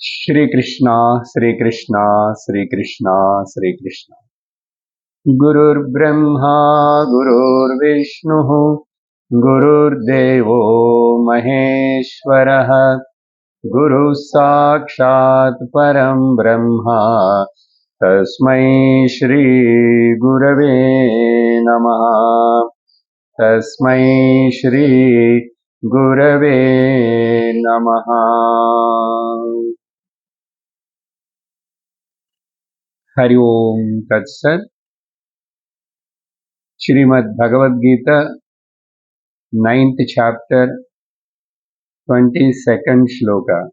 Shri Krishna, Shri Krishna, Shri Krishna, Shri Krishna. Gurur Brahma, Gurur Vishnu, Gurur Devo Maheshwaraha, Guru Sakshat Param Brahma, Tasmai Shri Gurave Namaha, Tasmai Shri Gurave Namaha. Hari Om Tat Sat. Srimad Bhagavad Gita, 9th chapter, 22nd Sloka.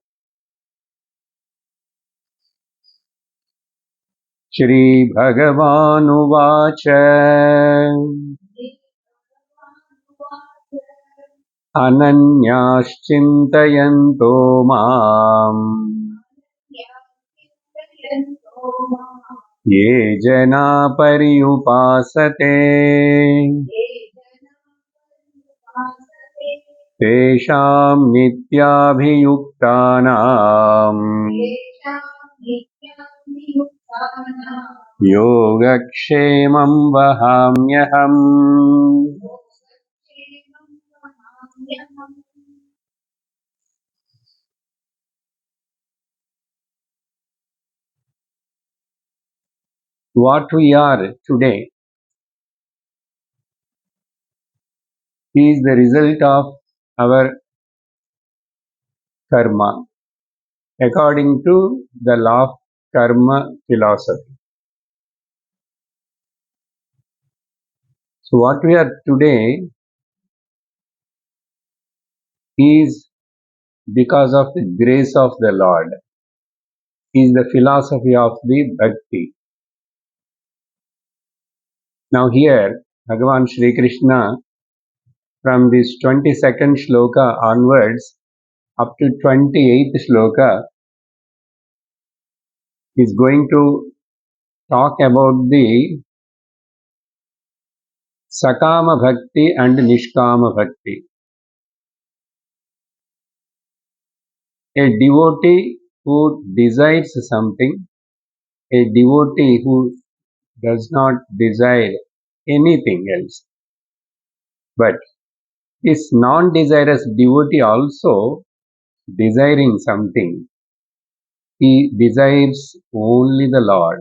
Shri Bhagavanuvacha Ananyāścintayanto Mam Ye Jana Pariyupasate Tesham Nityabhiyuktanam Yogakshemam Vahamyaham. What we are today is the result of our karma, according to the law of karma philosophy. So what we are today is because of the grace of the Lord, is the philosophy of the bhakti. Now here, Bhagavan Shri Krishna, from this 22nd shloka onwards, up to 28th shloka, is going to talk about the Sakama Bhakti and Nishkama Bhakti. A devotee who desires something, a devotee who does not desire anything else. But this non-desirous devotee also desiring something, he desires only the Lord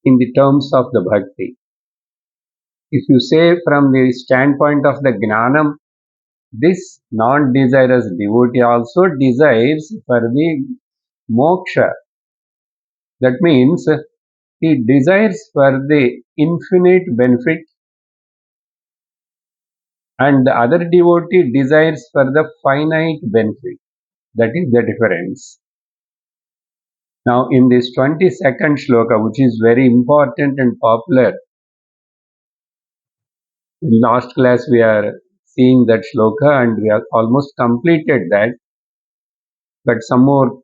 in the terms of the bhakti. If you say from the standpoint of the Gnanam, this non-desirous devotee also desires for the moksha. That means he desires for the infinite benefit, and the other devotee desires for the finite benefit. That is the difference. Now in this 22nd shloka, which is very important and popular, in last class we are seeing that shloka and we have almost completed that, but some more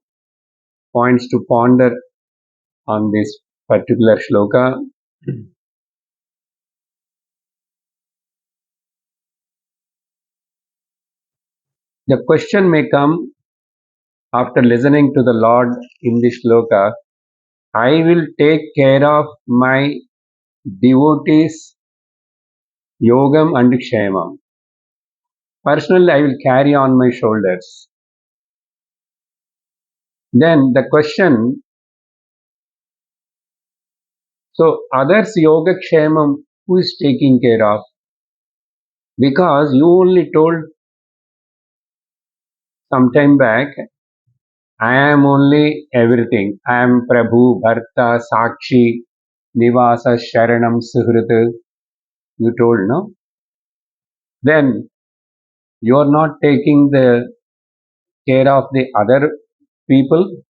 points to ponder on this particular shloka. The question may come after listening to the Lord in this shloka, I will take care of my devotees' yogam and kshemam. Personally, I will carry on my shoulders. Then the question, so others' yoga kshemam, who is taking care of? Because you only told some time back, I am only everything. I am Prabhu, Bharta, Sakshi, Nivasa, Sharanam, Suhrita. You told, no? Then you are not taking the care of the other people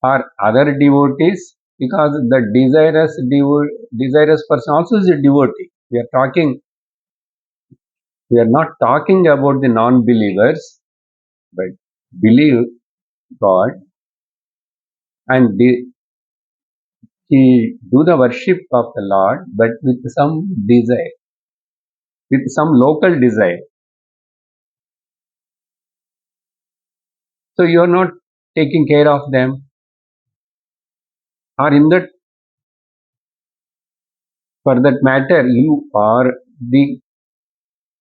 or other devotees, because the desirous person also is a devotee. We are not talking about the non-believers, but believe God and he do the worship of the Lord, but with some desire, with some local desire. So you are not taking care of them, or in that, for that matter, you are the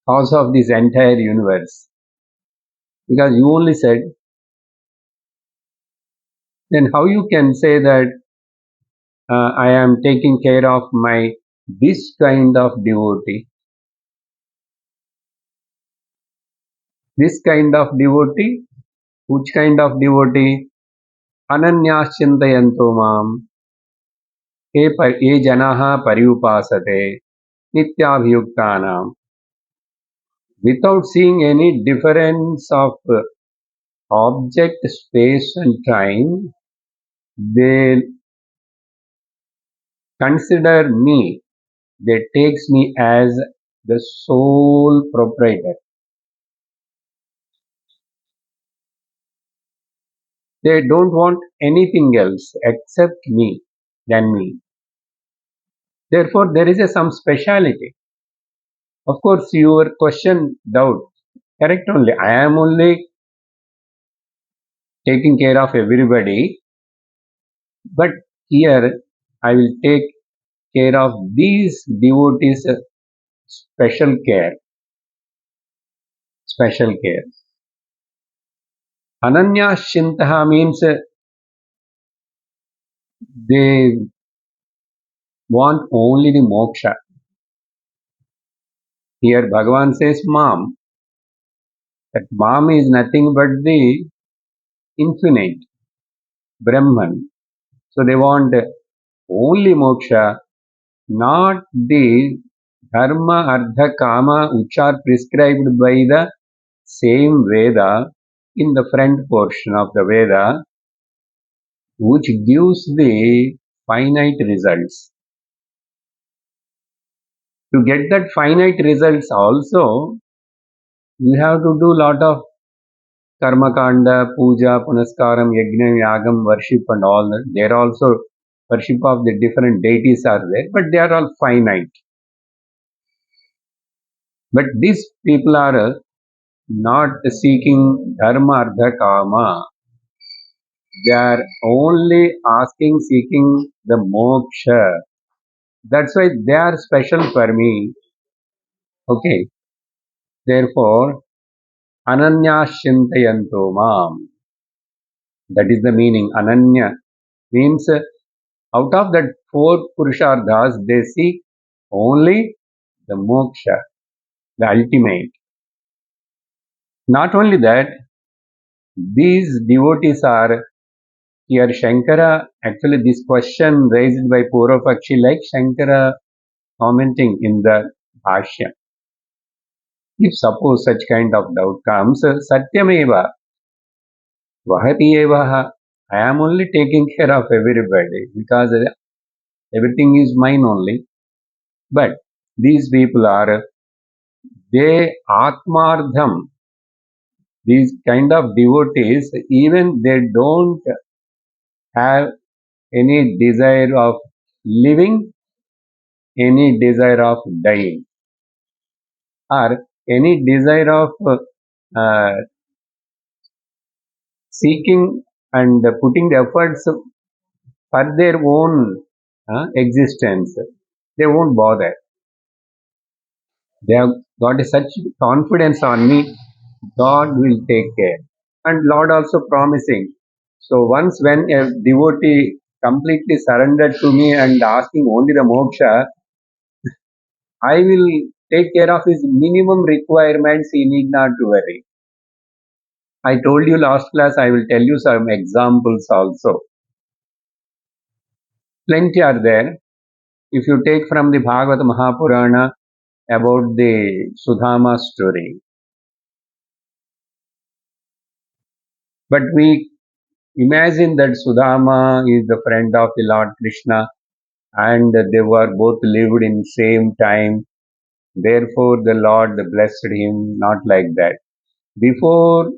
cause of this entire universe. Because you only said, then how you can say that I am taking care of my this kind of devotee, this kind of devotee, which kind of devotee? Ananyascintayanto mam, ye janaha pariupasate, nityabhyuktanam. Without seeing any difference of object, space and time, they consider me, they takes me as the sole proprietor. They don't want anything else except me, than me. Therefore, there is some speciality. Of course, your question doubt, correct only. I am only taking care of everybody, but here I will take care of these devotees special care, special care. Ananya Shintaha means they want only the moksha. Here Bhagavan says Mam, that Mam is nothing but the infinite, Brahman. So they want only moksha, not the dharma, artha, kama, which are prescribed by the same Veda in the front portion of the Veda, which gives the finite results. To get that finite results also, you have to do lot of karma kanda, puja, punaskaram, yajna, yagam, worship and all that. There also worship of the different deities are there, but they are all finite. But these people are not seeking dharma, artha, kama. They are only asking, seeking the moksha. That's why they are special for me. Okay. Therefore, ananya shintayanto mam. That is the meaning. Ananya means out of that four purusharthas, they seek only the moksha, the ultimate. Not only that, these devotees are here. Shankara, actually, this question raised by Purvapakshi, like Shankara commenting in the Bhashya. If suppose such kind of doubt comes, Satyameva, Vahati Evaha, I am only taking care of everybody because everything is mine only. But these people are, they Atmardham, these kind of devotees, even they don't have any desire of living, any desire of dying, or any desire of uh, seeking and putting the efforts for their own existence. They won't bother. They have got such confidence on me, God will take care. And Lord also promising. So once when a devotee completely surrendered to me and asking only the moksha, I will take care of his minimum requirements, he need not to worry. I told you last class, I will tell you some examples also. Plenty are there. If you take from the Bhagavata Mahapurana about the Sudama story, but we imagine that Sudama is the friend of the Lord Krishna and they were both lived in same time. Therefore, the Lord blessed him, not like that. Before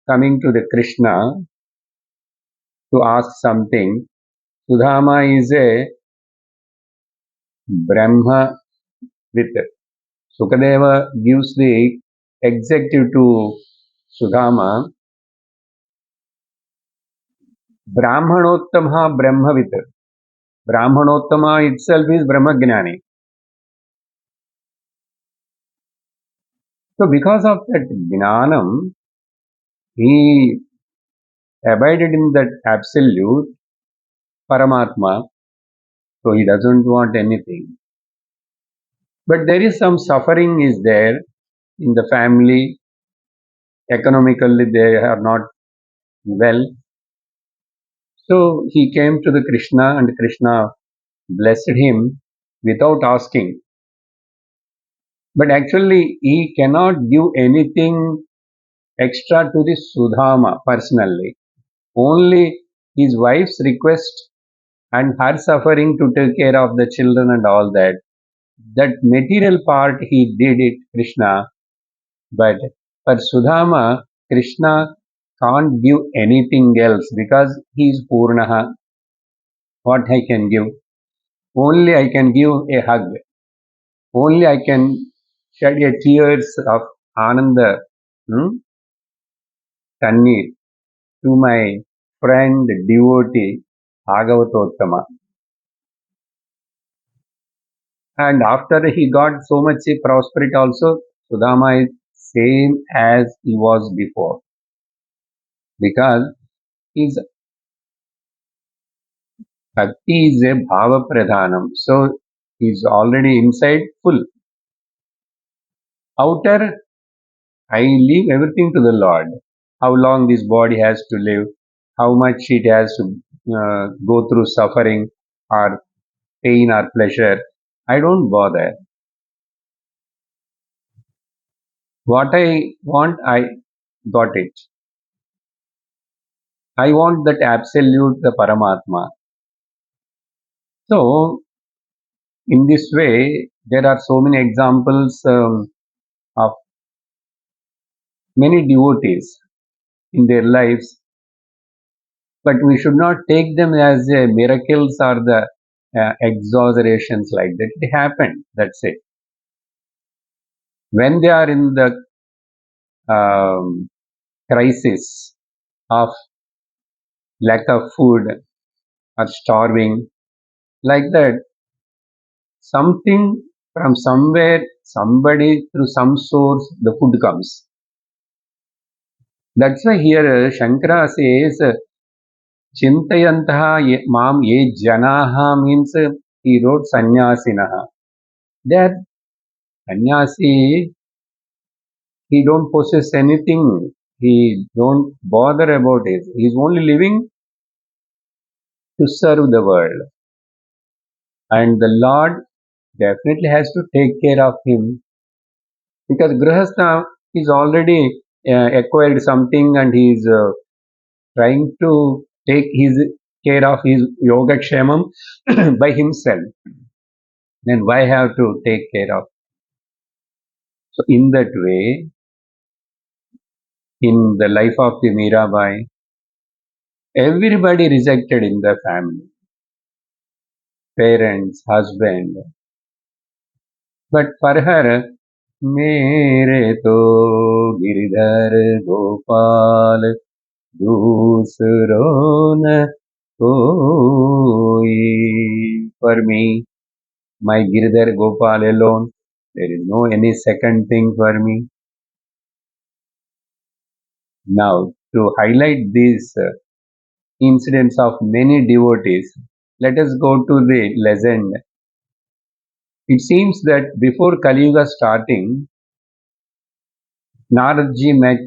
coming to the Krishna to ask something, Sudama is a Brahma with Sukadeva gives the executive to Sudama Brahmanottama Brahmavit. Brahmanottama itself is Brahmagnani. So because of that Gnanam, he abided in that absolute Paramatma, so he doesn't want anything. But there is some suffering is there in the family, economically they are not well. So he came to the Krishna and Krishna blessed him without asking. But actually he cannot give anything extra to the Sudama personally. Only his wife's request and her suffering to take care of the children and all that. That material part he did it, Krishna, but for Sudama, Krishna can't give anything else because he is Purnaha. What I can give? Only I can give a hug. Only I can shed a tears of Ananda, Tanni to my friend, devotee, Bhagavatottama. And after he got so much prosperity also, Sudama is same as he was before. Because his bhakti is a bhava pradhanam. So he's already inside full. Outer, I leave everything to the Lord. How long this body has to live, how much it has to go through suffering or pain or pleasure. I don't bother. What I want, I got it. I want that absolute, the Paramatma. So, in this way, there are so many examples of many devotees in their lives, but we should not take them as miracles or the exaggerations like that. It happened, that's it. When they are in the um, crisis of lack of food or starving, like that, something from somewhere, somebody through some source, the food comes. That's why here Shankara says, Chintayantaha mam ye janaha means he wrote sannyasinaha. They are sannyasi, he don't possess anything. He don't bother about it. He is only living to serve the world. And the Lord definitely has to take care of him because Grihastha is already acquired something and he is trying to take his care of his yoga kshemam by himself. Then why have to take care of? So in that way, in the life of the Mirabai, everybody rejected in the family, parents, husband. But for her, मेरे तो गिरधर गोपाल दूसरो न कोई. For me, my Giridhar Gopal alone, there is no any second thing for me. Now, to highlight these incidents of many devotees, let us go to the legend. It seems that before Kali Yuga starting, Naradji met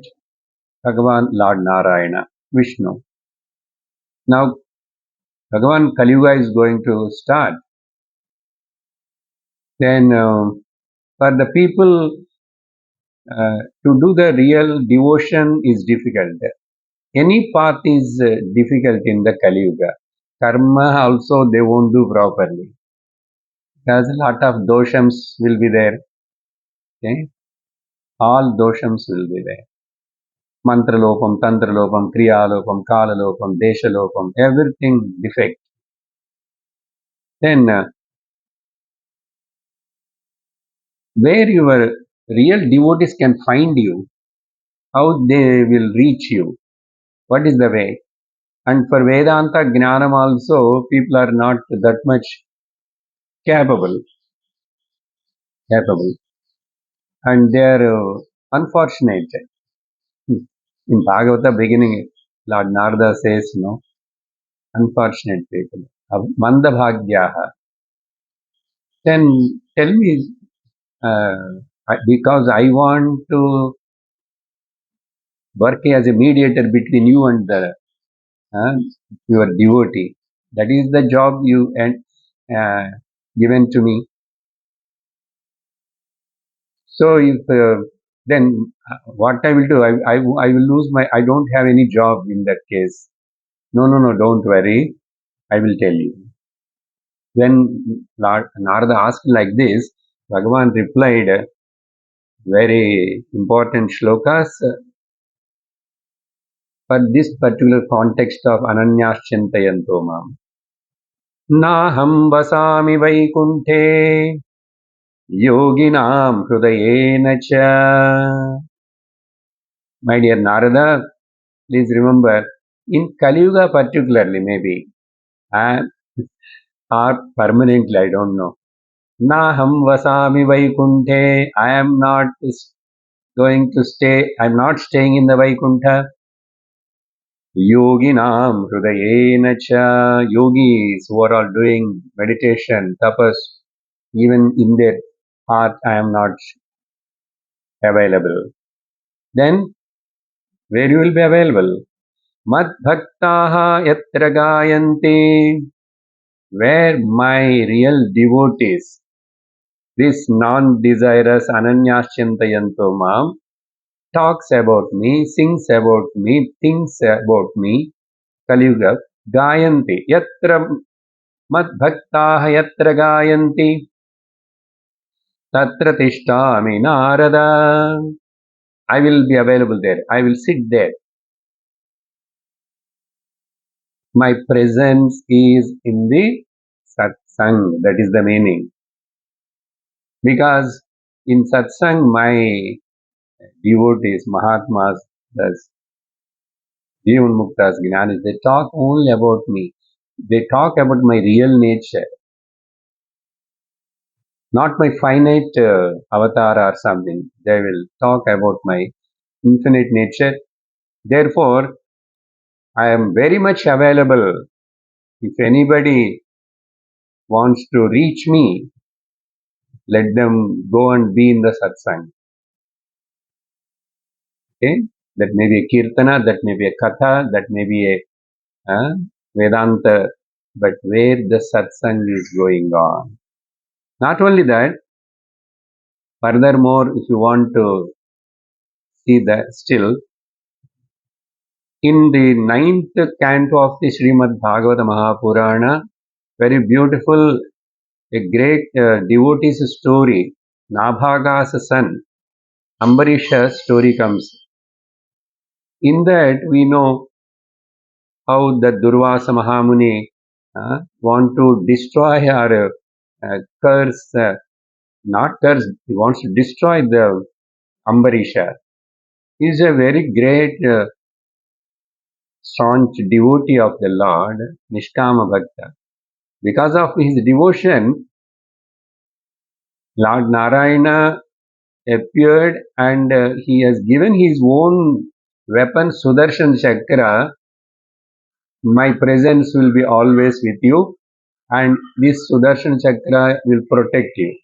Bhagavan Lord Narayana, Vishnu. Now, Bhagavan Kali Yuga is going to start. Then, for the people to do the real devotion is difficult. Any path is difficult in the Kali Yuga. Karma also they won't do properly. There's a lot of doshams will be there. Okay? All doshams will be there. Mantra lopam, tantra lopam, kriya lopam, kala lopam, desha lopam, everything defect. Then where your real devotees can find you, how they will reach you, what is the way? And for Vedanta Jnanam also, people are not that much capable, capable. And they are unfortunate. In Bhagavata beginning, Lord Narada says, no, unfortunate people, mandabhagyaha. Then tell me, because I want to work as a mediator between you and uh, your devotee. That is the job you uh, given to me. So if then what I will do, I will lose my. I don't have any job in that case. No, no, no, don't worry. I will tell you. When Lord Narada asked like this, Bhagavan replied very important shlokas for this particular context of Ananyaschintayanto mam. Naham vasami vaikunte yoginam hrudayena cha. My dear Narada, please remember, in Kali Yuga particularly maybe, uh, or permanently, I don't know. Naham vasami vaikunte. I am not going to stay. I am not staying in the Vaikuntha. Yoginam hrudayena cha. Yogis who are all doing meditation, tapas, even in their heart, I am not available. Then, where you will be available? Mad bhaktaha yatra gayanti. Where my real devotees, this non-desirous ananyashchintayanto mam, talks about me, sings about me, thinks about me, Kaliyuga, gayanti, yatra madbhaktaha yatra gayanti, tatra tishtami narada. I will be available there. I will sit there. My presence is in the satsang. That is the meaning. Because in satsang, my devotees, Mahatmas, thus Jivan Muktas, Jnanis, they talk only about me. They talk about my real nature, not my finite avatar or something. They will talk about my infinite nature. Therefore, I am very much available. If anybody wants to reach me, let them go and be in the satsang. Okay? That may be a kirtana, that may be a katha, that may be a Vedanta, but where the satsang is going on. Not only that, furthermore, if you want to see that still, in the ninth canto of the Srimad Bhagavata Mahapurana, very beautiful, a great devotee's story, Nabhaga's son, Ambarisha's story comes. In that, we know how the Durvasa Mahamuni want to destroy or curse, not curse, he wants to destroy the Ambarisha. He is a very great, staunch devotee of the Lord, Nishkama Bhakta. Because of his devotion, Lord Narayana appeared and he has given his own weapon, Sudarshan Chakra. My presence will be always with you, and this Sudarshan Chakra will protect you.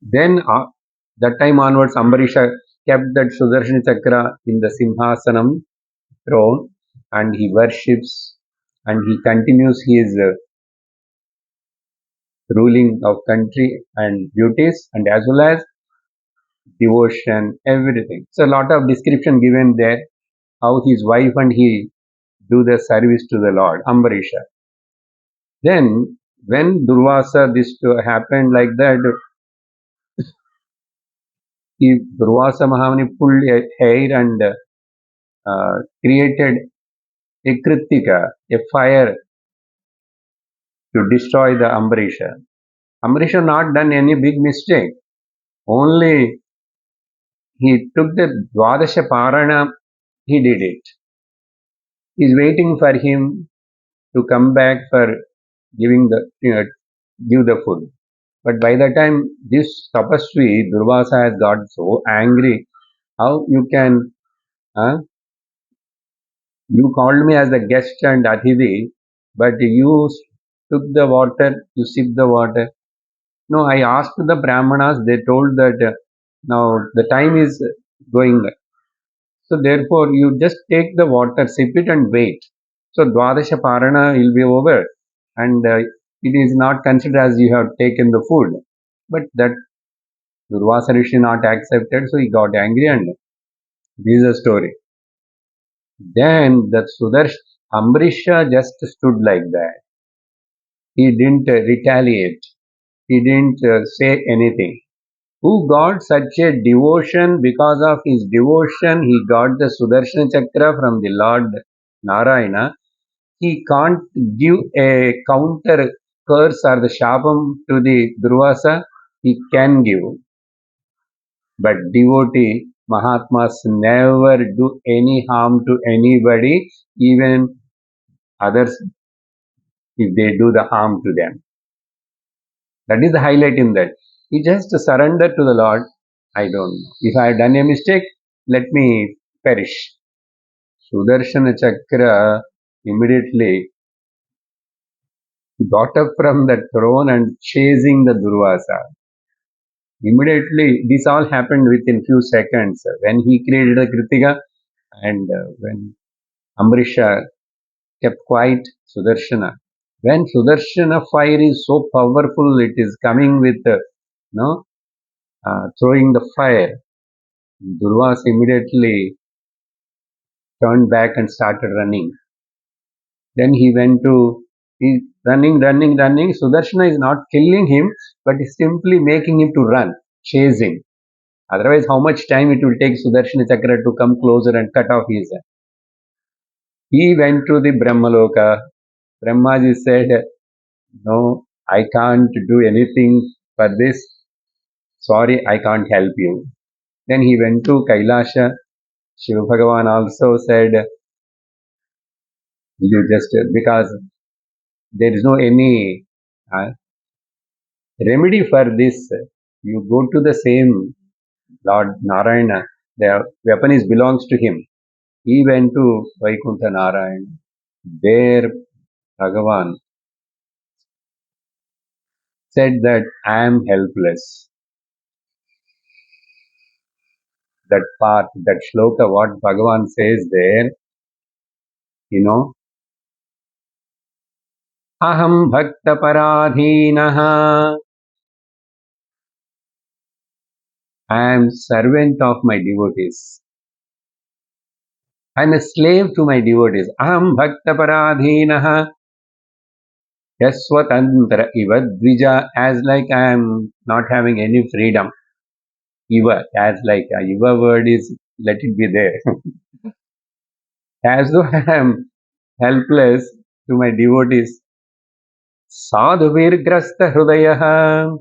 Then, that time onwards, Ambarisha kept that Sudarshan Chakra in the Simhasanam throne, and he worships and he continues his ruling of country and duties, and as well as devotion, everything. So, a lot of description given there how his wife and he do the service to the Lord, Ambarisha. Then, when Durvasa this happened like that, Durvasa Mahamuni pulled a hair and created a kritika, a fire to destroy the Ambarisha. Ambarisha not done any big mistake. Only he took the Dwadasha Parana, he did it. He's waiting for him to come back for giving the give the food. But by the time this tapasvi Durvasa has got so angry, how you can uh, you called me as a guest and Athithi, but you took the water, you sipped the water. No, I asked the Brahmanas, they told that now the time is going. So therefore, you just take the water, sip it and wait. So Dwadasha Parana will be over and it is not considered as you have taken the food. But that Durvasa Rishi not accepted, so he got angry and this is the story. Then that Sudarsh Ambrisha just stood like that. He didn't retaliate. He didn't say anything. Who got such a devotion? Because of his devotion, he got the Sudarshana Chakra from the Lord Narayana. He can't give a counter curse or the Shapam to the Durvasa. He can give. But devotee Mahatmas never do any harm to anybody, even others if they do the harm to them. That is the highlight in that. He just surrendered to the Lord. I don't know. If I have done a mistake, let me perish. Sudarshana Chakra immediately got up from the throne and chasing the Durvasa. Immediately, this all happened within few seconds. When he created a Kritika and when Amrisha kept quiet, Sudarshana. When Sudarshana fire is so powerful, it is coming with no throwing the fire. Durvasa immediately turned back and started running. Then he went to he running. Sudarshana is not killing him, but is simply making him to run, chasing. Otherwise, how much time it will take Sudarshana Chakra to come closer and cut off his hand? He went to the Brahmaloka. Brahmaji said, "No, I can't do anything for this. Sorry, I can't help you." Then he went to Kailasha. Shiva Bhagavan also said, "You just because there is no any uh, remedy for this. You go to the same Lord Narayana. The weapon is belongs to him." He went to Vaikuntha Narayana. There, Bhagavan said that I am helpless. That part, that shloka, what Bhagavan says there, Aham Bhakta Paradhinaha. I am servant of my devotees. I am a slave to my devotees. Aham Bhakta Paradhinaha. Yaswatantra Iva Dvija, as like I am not having any freedom. Iva, as like Iva word is, let it be there. As though I am helpless to my devotees. Sadhuvirgrasta Hrudayaha,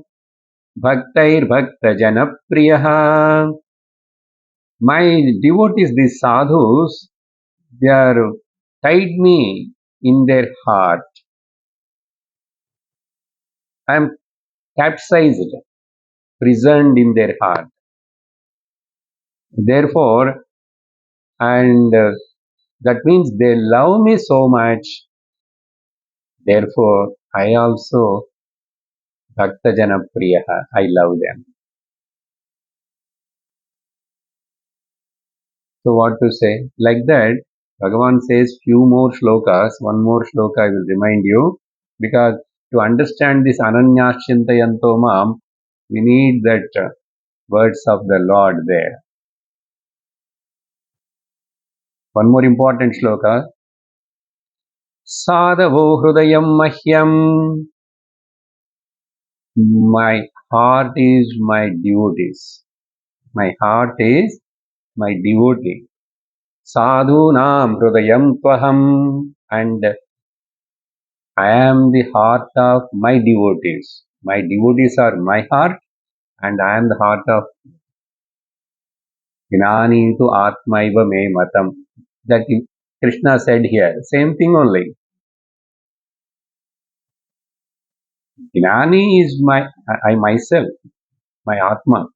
Bhaktair Bhakta Janapriyaha. My devotees, these sadhus, they are tied me in their heart. I am capsized, prisoned in their heart. Therefore, and that means they love me so much. Therefore, I also Bhakta Janapriyaha. I love them. So what to say? Like that, Bhagavan says few more shlokas. One more shloka I will remind you, because to understand this Ananyashchintayanto Mam, we need that words of the Lord there. One more important shloka. Sadhavo Hrudayam Mahyam. My heart is my devotees. My heart is my devotee. Sadhunam Hrudayam Tvaham. And I am the heart of my devotees. My devotees are my heart, and I am the heart of Gnani to Atmaiva Me Matam. That Krishna said here. Same thing only. Gnani is I myself, my Atma.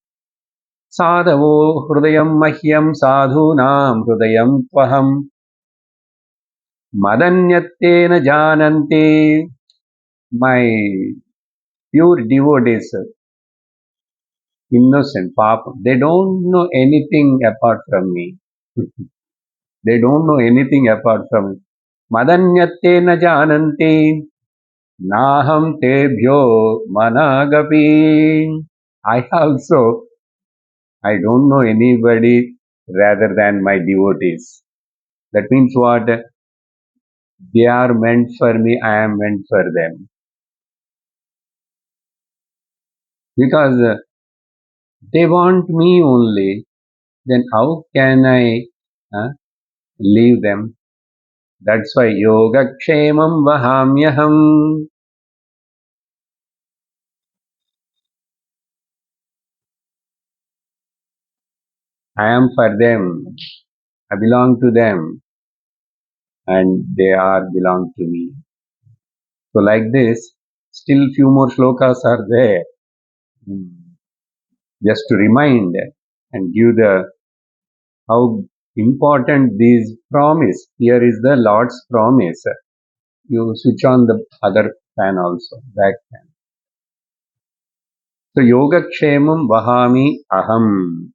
Sadhavo hrudayam mahyam sadhunam hrudayam tvaham madanyattena janante. My pure devotees, innocent, papa, they don't know anything apart from me. They don't know anything apart from me. Madanyattena janante naham tebhyo managapi. I also, I don't know anybody rather than my devotees. That means what? They are meant for me, I am meant for them. Because they want me only, then how can I leave them? That's why yoga kshemam vahamyaham. I am for them. I belong to them and they are belong to me. So like this, still few more slokas are there. Just to remind and give the how important this promise. Here is the Lord's promise. You switch on the other fan also, back fan. So yoga kshemam vahami aham.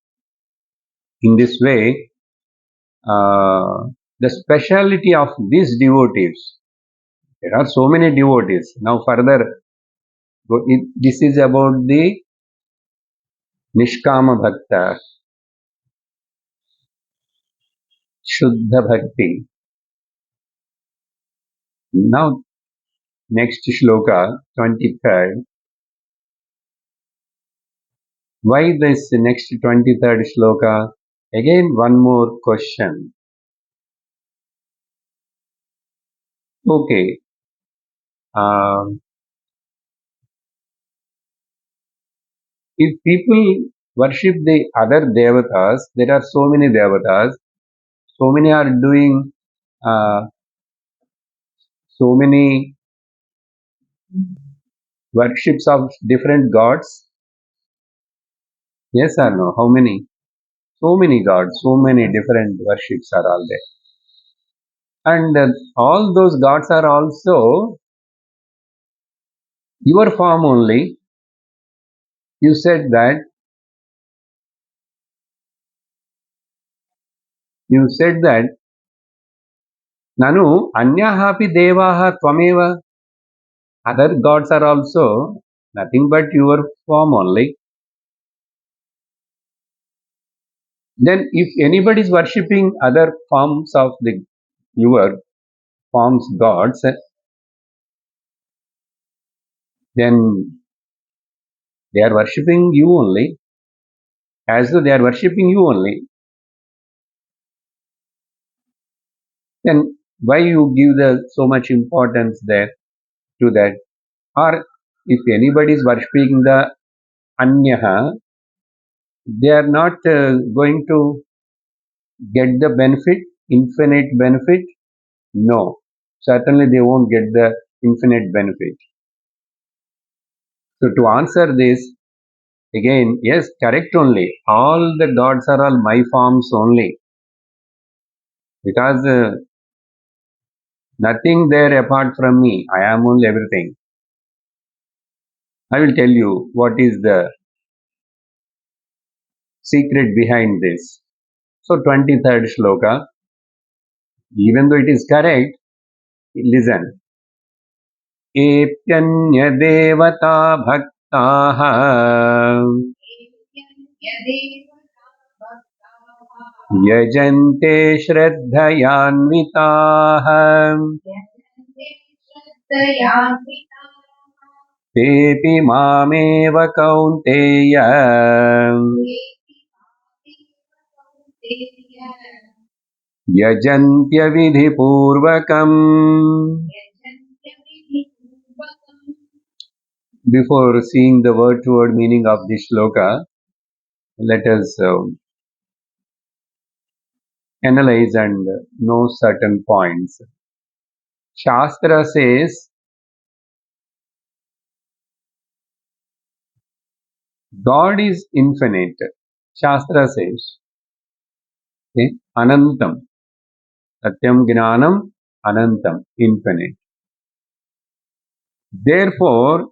In this way, the speciality of these devotees, there are so many devotees. Now further, this is about the Nishkama Bhakta, Shuddha Bhakti. Now next shloka, 23rd. Why this next 23rd shloka? Again one more question. Okay, um, if people worship the other devatas, there are so many devatas, so many are doing so many worships of different gods. Yes or no? How many? So many gods, so many different worships are all there. And all those gods are also your form only. You said that, you said that, Nanu anyahapi devaha tvameva. Other gods are also nothing but your form only. Then if anybody is worshipping other forms of the your forms gods, then they are worshipping you only, as though they are worshipping you only. Then why you give the so much importance there to that? Or if anybody is worshipping the anyaha, they are not going to get the benefit, infinite benefit. No, certainly they won't get the infinite benefit. So to answer this, again, yes, correct only. All the gods are all my forms only. Because nothing there apart from me. I am only everything. I will tell you what is the secret behind this. So 23rd shloka, even though it is correct, listen. एप्यन्यदेवता भक्ताः यजन्ते श्रद्धयान्विताः तेऽपि मामेव कौन्तेय यजन्त्यविधिपूर्वकम्. Before seeing the word-to-word meaning of this shloka, let us analyze and know certain points. Shastra says God is infinite. Shastra says, okay, Anantam. Satyam Gnanam Anantam. Infinite. Therefore,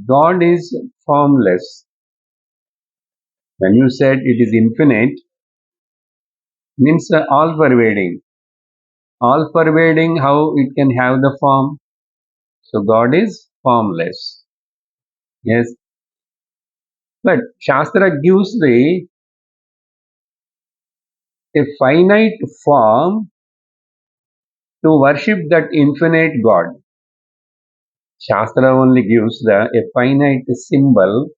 God is formless. When you said it is infinite, means all pervading. All pervading, how it can have the form? So God is formless. Yes. But Shastra gives a finite form to worship that infinite God. Shastra only gives a finite symbol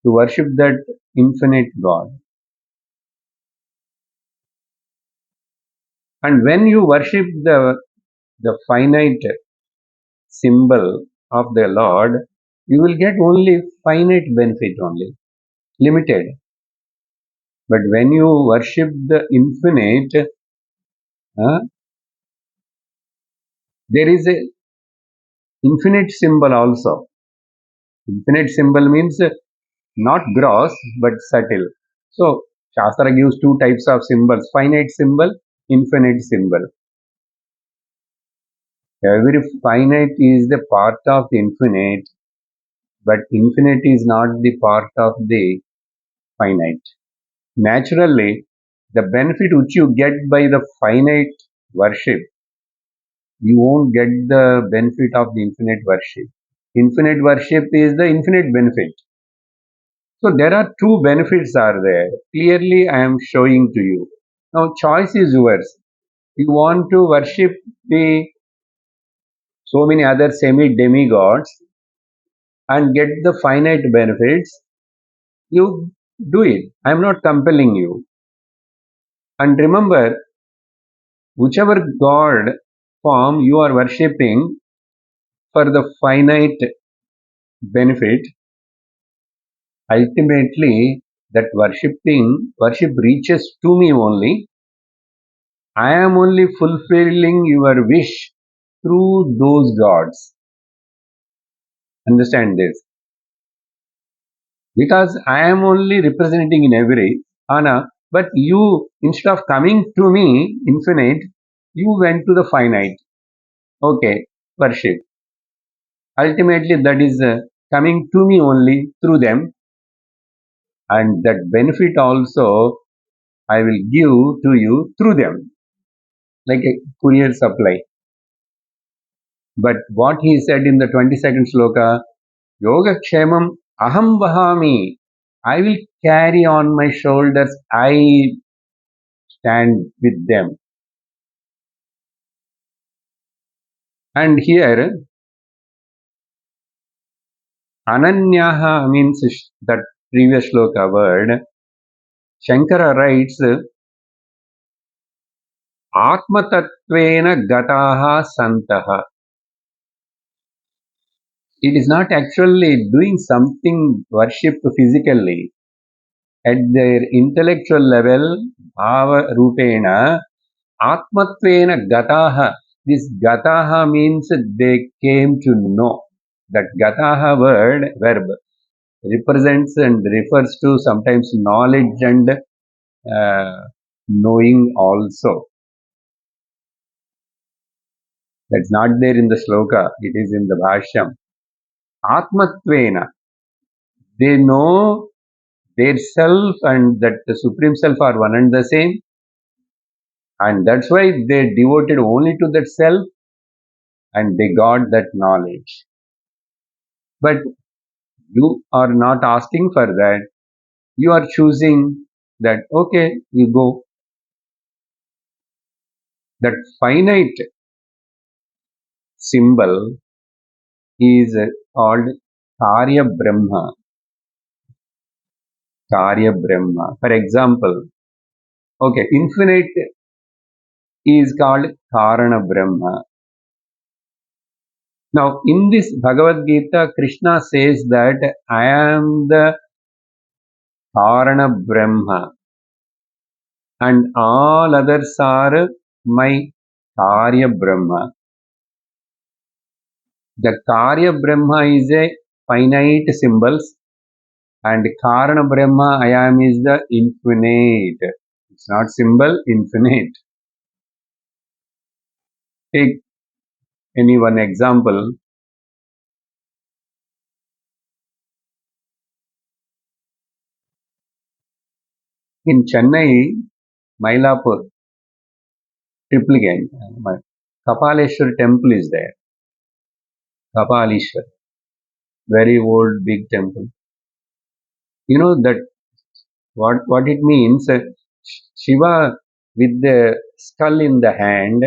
to worship that infinite God. And when you worship the finite symbol of the Lord, you will get only finite benefit only, limited. But when you worship the infinite, uh, there is a infinite symbol also. Infinite symbol means not gross but subtle. So Shastra gives two types of symbols: finite symbol, infinite symbol. Every finite is the part of the infinite, but infinite is not the part of the finite. Naturally, the benefit which you get by the finite worship, you won't get the benefit of the infinite worship. Infinite worship is the infinite benefit. So there are two benefits are there. Clearly I am showing to you. Now choice is yours. You want to worship the so many other semi-demigods and get the finite benefits, you do it. I am not compelling you. And remember, whichever god form you are worshipping for the finite benefit, ultimately that worship reaches to me only. I am only fulfilling your wish through those gods. Understand this. Because I am only representing in every Anna, but you, instead of coming to me, infinite, you went to the finite. Okay, worship. Ultimately, that is coming to me only through them, and that benefit also I will give to you through them, like a courier supply. But what he said in the 22nd sloka, Yoga Kshemam Aham Vahami, I will carry on my shoulders, I stand with them. And here, Ananyaha means that previous shloka word. Shankara writes, Atmatatvena gataha santaha. It is not actually doing something worship physically. At their intellectual level, bhava rupena, atmatvena gataha. This gataha means they came to know. That gataha verb represents and refers to sometimes knowledge and knowing also. That's not there in the sloka, it is in the bhashyam. Atmatvena, they know their self and that the Supreme Self are one and the same, and that's why they devoted only to that self and they got that knowledge. But you are not asking for that, you are choosing that, okay, you go. That finite symbol is called Karya Brahma. Karya Brahma. For example, okay, infinite is called Karana Brahma. Now, in this Bhagavad Gita, Krishna says that I am the Karana Brahma. and all others are my Karya Brahma. The Karya Brahma is a finite symbols, and Karana Brahma I am is the infinite. It's not symbol, infinite. Take any one example. In Chennai, Mylapore, Triplicate, Kapaleshwar temple is there. Kapaleshwar, very old big temple. You know that what it means? Shiva with the skull in the hand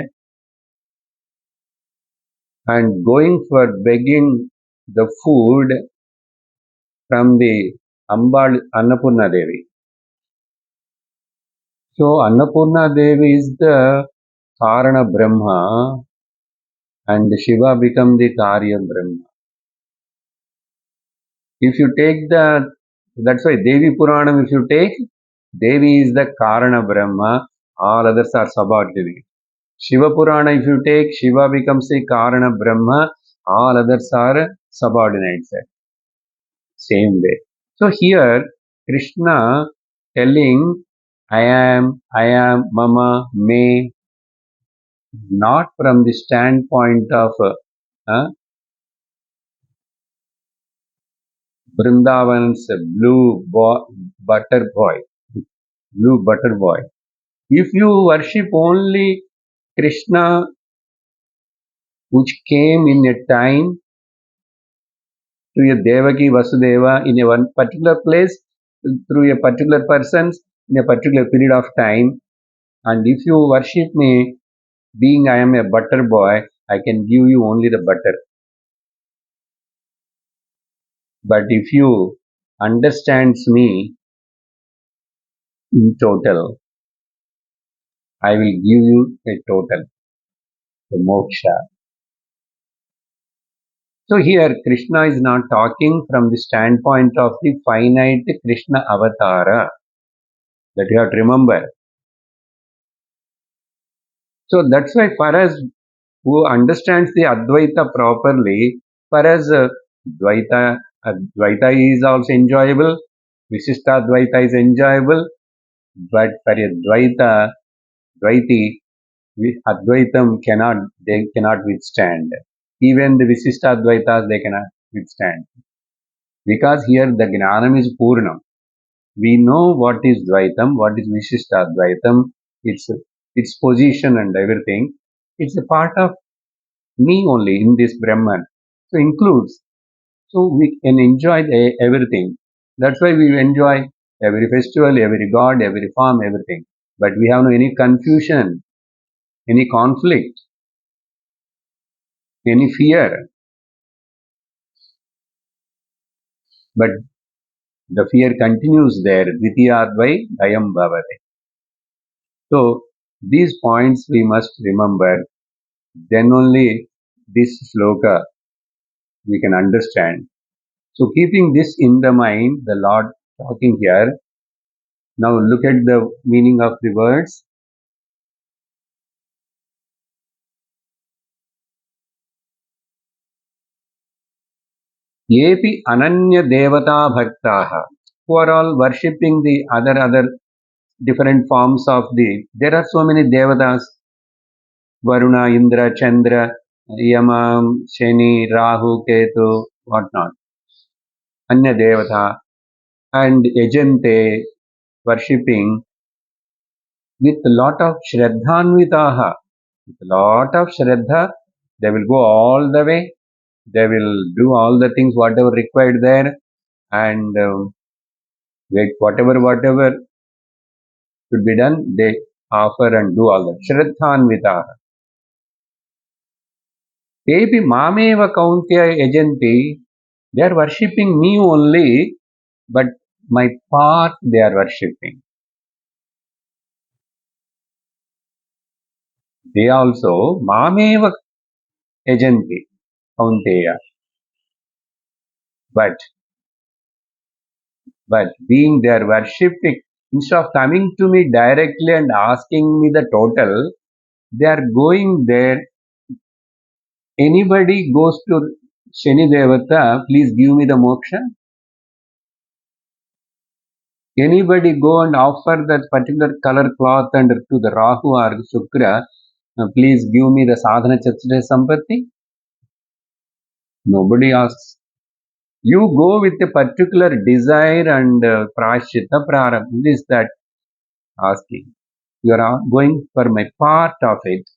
and going for begging the food from the Ambal Annapurna Devi. So Annapurna Devi is the Karana Brahma and Shiva become the Karya Brahma. If you take that's why Devi Puranam, if you take, Devi is the Karana Brahma, all others are subordinate. Shiva Purana, if you take, Shiva becomes a Karana Brahma, all others are subordinates. Same way. So here, Krishna telling, I am, Mama, Me, not from the standpoint of uh, Vrindavan's butter boy, blue butter boy. If you worship only Krishna, which came in a time to a Devaki Vasudeva in a one particular place, through a particular person, in a particular period of time, and if you worship me, being I am a butter boy, I can give you only the butter. But if you understands me in total, I will give you a total, the moksha. So here Krishna is not talking from the standpoint of the finite Krishna avatara, that you have to remember. So that's why for us who understands the Advaita properly, for us Advaita is also enjoyable, Visishta Advaita is enjoyable, but for a Dvaiti, Advaitam they cannot withstand. Even the Visishta Advaitas they cannot withstand. Because here the Gnanam is Purnam. We know what is Dvaitam, what is Vishishta Advaitam, its position and everything. It's a part of me only in this Brahman. So includes. So we can enjoy everything. That's why we enjoy every festival, every god, every form, everything. But we have no any confusion, any conflict, any fear. But the fear continues there. Dvitiyadvai dayam bhavate. So these points we must remember. Then only this sloka we can understand. So keeping this in the mind, the Lord talking here. Now look at the meaning of the words. Yepi ananya devata bhaktaha, who are all worshipping the other different forms of there are so many devatas, Varuna, Indra, Chandra, Yama, Shani, Rahu, Ketu, whatnot, Anya devata, and Ejante worshipping with a lot of Shraddhanvitaha, with a lot of Shraddha, they will go all the way, they will do all the things whatever required there, and whatever should be done, they offer and do all that. Shraddhanvitaha. Tepi mameva kauntya ejanti, they are worshipping me only, but my path they are worshipping. They also mameva ejanti kaunteya. But being they are worshipping Instead of coming to me directly and asking me the total, they are going there. Anybody goes to Shani Devata, please give me the moksha. Anybody go and offer that particular color cloth and to the Rahu or Shukra, please give me the sadhana chatura sampatti. Nobody asks. You go with a particular desire and prashita prarabdha. Is that asking? You are going for my part of it.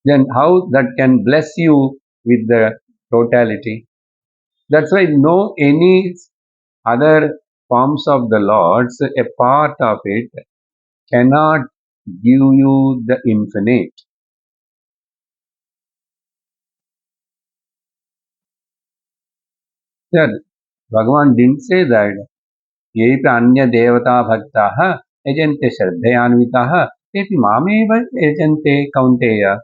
Then how that can bless you with the totality? That's why no any other forms of the Lord's, a part of it cannot give you the infinite. Sir, Bhagavan didn't say that. Yepi anya devata bhaktaha ejante shraddhayanvitaha tepi mameva ejante kaunteya.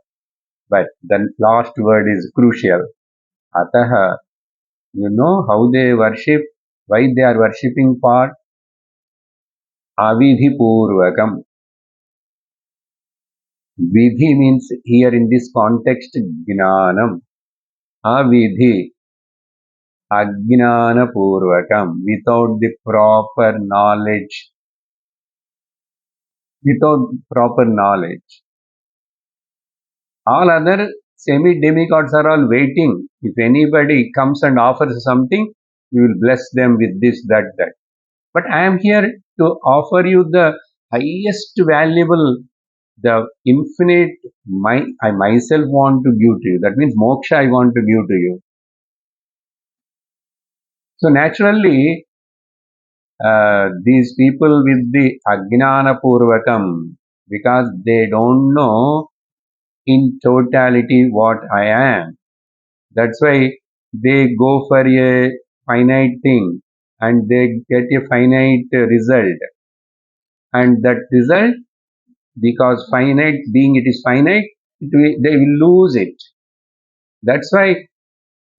But the last word is crucial. Ataha, you know how they worship, why they are worshipping for avidhi purvakam. Vidhi means here in this context gnanam. Avidhi, ajnana purvakam, without the proper knowledge. Without proper knowledge. All other semi-demigods are all waiting. If anybody comes and offers something, you will bless them with this, that, that. But I am here to offer you the highest valuable, the infinite, I myself want to give to you. That means moksha I want to give to you. So naturally, these people with the ajnana purvakam, because they don't know in totality what I am. That's why they go for a finite thing and they get a finite result. And that result, because finite being it is finite, they will lose it. That's why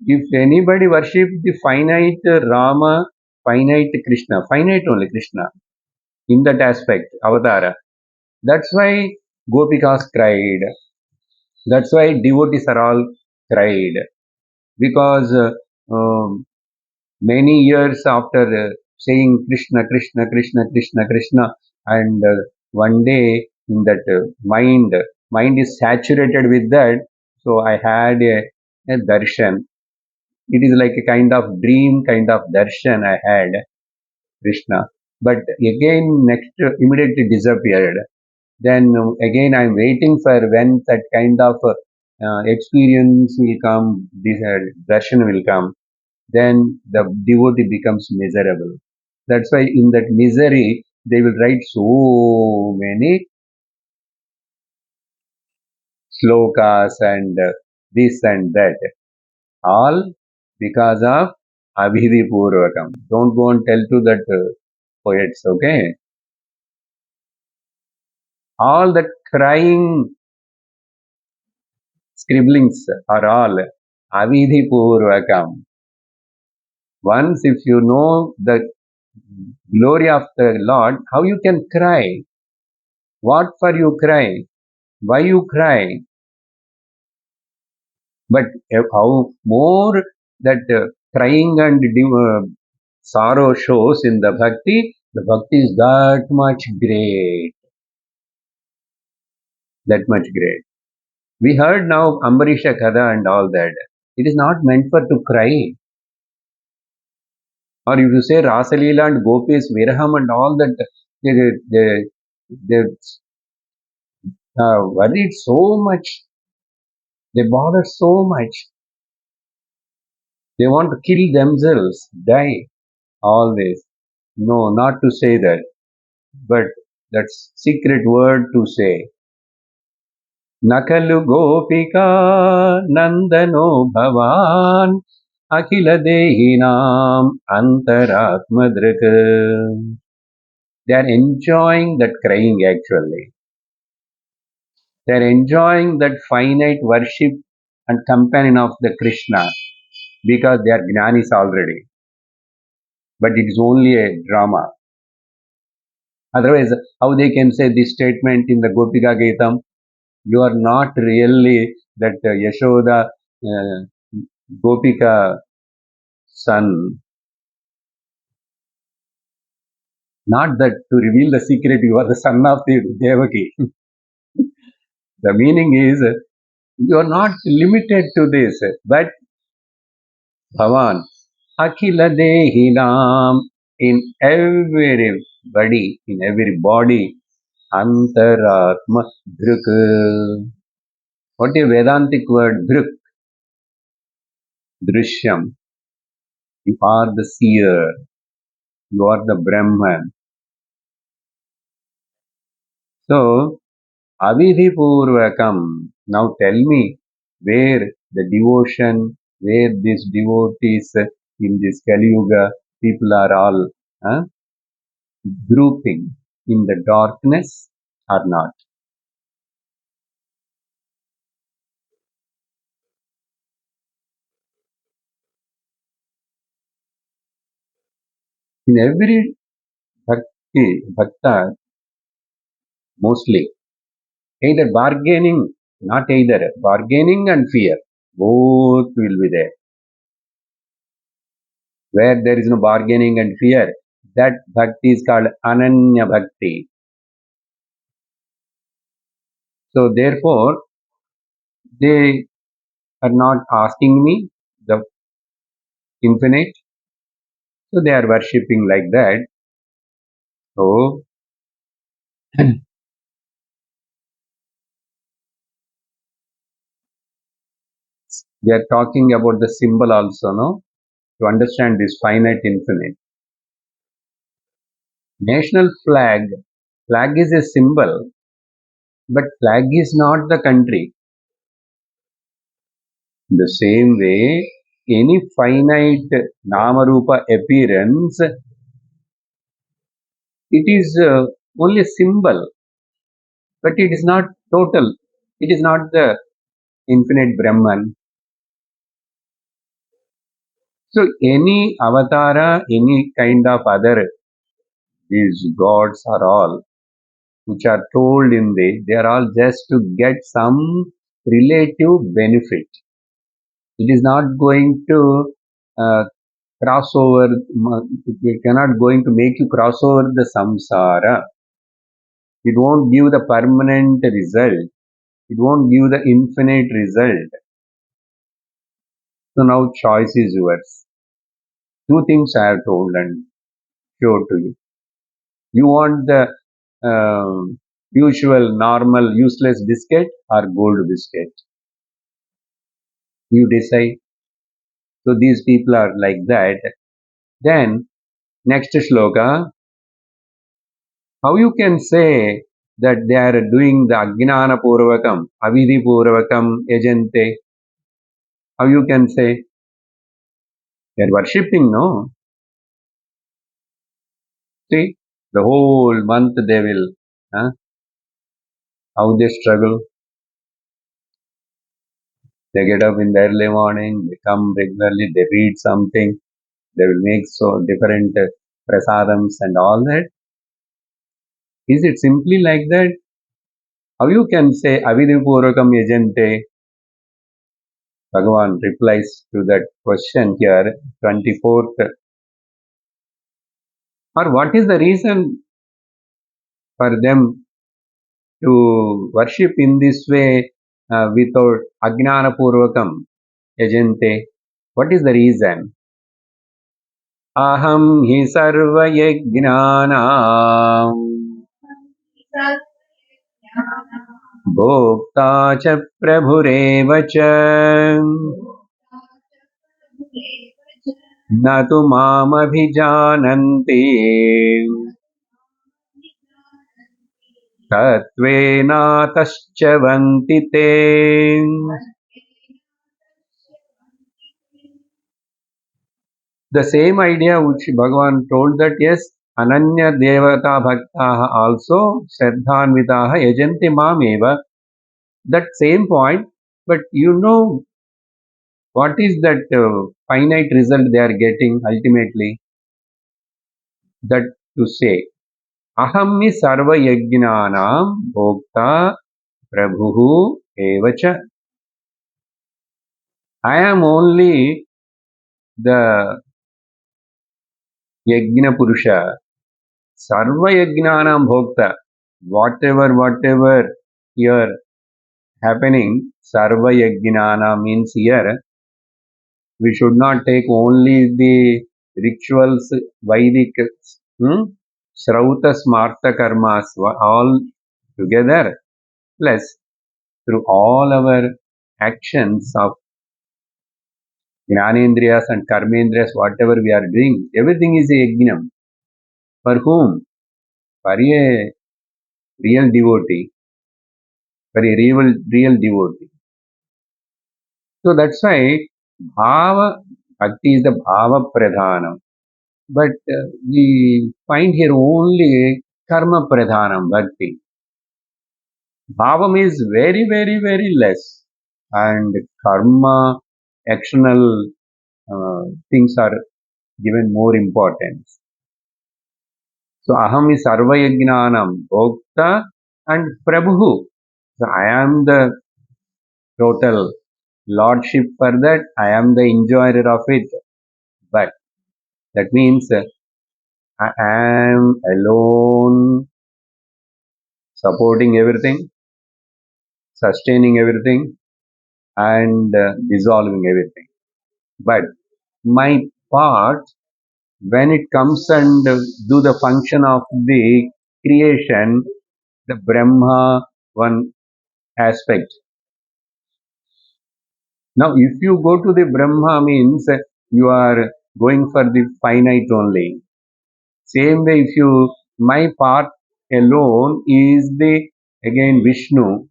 if anybody worship the finite Rama, finite Krishna, finite only Krishna, in that aspect, Avatara, that's why Gopikas cried. That's why devotees are all cried. Because many years after saying Krishna, Krishna, Krishna, Krishna, Krishna, and one day in that mind is saturated with that. So I had a darshan. It is like a kind of dream, kind of darshan I had Krishna. But again, next immediately disappeared. Then again, I'm waiting for when that kind of experience will come, this darshan will come. Then the devotee becomes miserable. That's why in that misery, they will write so many slokas and this and that. All because of Abhidhi Purvakam. Don't go and tell to that poets, okay? All that crying scribblings are all Avidhi Purvakam. Once if you know the glory of the Lord, how you can cry? What for you cry? Why you cry? But how more that crying and sorrow shows in the bhakti is that much great, that much great. We heard now Ambarisha Kada and all that. It is not meant for to cry. Or if you say Rasalila and Gopis, Viraham and all that, they worried so much. They bother so much. They want to kill themselves, die, always. No, not to say that. But that's secret word to say. Nakalu Gopika Nandano Bhavan Akila Dehinam Antaratmadrika. They are enjoying that crying actually. They are enjoying that finite worship and companion of the Krishna because they are Jnanis already. But it is only a drama. Otherwise, how they can say this statement in the Gopika Gitam? You are not really that Yashoda Gopika son. Not that to reveal the secret, you are the son of the Devaki. The meaning is you are not limited to this, but Bhavan, Akhila Dehinam, in everybody, in every body, Antaratma Dhruk. What is Vedantic word? Dhruk, Drishyam. You are the seer, you are the Brahman. So, Avidhipurvakam. Now tell me where the devotion, where these devotees in this Kali Yuga, people are all grouping in the darkness or not. In every bhakta, mostly, either bargaining, not either, bargaining and fear, both will be there. Where there is no bargaining and fear, that bhakti is called Ananya Bhakti. So therefore, they are not asking me the infinite, so they are worshipping like that. So they are talking about the symbol also, no? To understand this finite infinite. National flag is a symbol, but flag is not the country. The same way, any finite Namarupa appearance, it is only a symbol, but it is not total. It is not the infinite Brahman. So any avatara, any kind of other these gods are all which are told in they are all just to get some relative benefit. It is not going to uh, cross over, it cannot going to make you cross over the samsara. It won't give the permanent result. It won't give the infinite result. So now choice is yours. Two things I have told and showed to you. You want the usual, normal, useless biscuit or gold biscuit? You decide. So these people are like that. Then next shloka, how you can say that they are doing the Ajnana Purvakam, Avidhi Purvakam, Ejante? How you can say? They are worshipping, no? See, the whole month they will, huh? How they struggle. They get up in the early morning, they come regularly, they read something, they will make so different prasadams and all that. Is it simply like that? How you can say Avidipurvakam Yajante? Bhagavan replies to that question here, 24th. Or what is the reason for them to worship in this way without Ajnana Purvakam Yajante? What is the reason? Aham hi sarva yajnanam भोक्ता च प्रभुरेव च न तु मामभिजानन्ति तत्त्वेनातश्च्यवन्ति ते. The same idea which Bhagavan told that yes, Ananya Devata Bhaktaha also Shraddhanvitaha Yajanti Mameva. That same point, but you know what is that finite result they are getting ultimately? That to say. Ahammi sarva yajnanam bhokta prabhuhu evacha. I am only the yajna purusha. Sarva yajnanam bhokta. Whatever here happening, sarva yajnana means here we should not take only the rituals, Vedic, Shrauta Smarta Karmas, all together, plus through all our actions of Jnanendriyas and Karmendriyas, whatever we are doing, everything is a yajnam. For whom? For a real devotee, for a real devotee. So that's why Bhava, Bhakti is the Bhava Pradhanam. But we find here only Karma Pradhanam Bhakti. Bhavam is very less. And Karma, actional things are given more importance. So Aham is Sarva Yajnanam Bhokta and Prabhu. So I am the total lordship for that. I am the enjoyer of it. But that means I am alone supporting everything, sustaining everything, and dissolving everything. But my part, when it comes and do the function of the creation, the Brahma one aspect. Now, if you go to the Brahma means you are going for the finite only. Same way, if you, my part alone is the, again, Vishnu.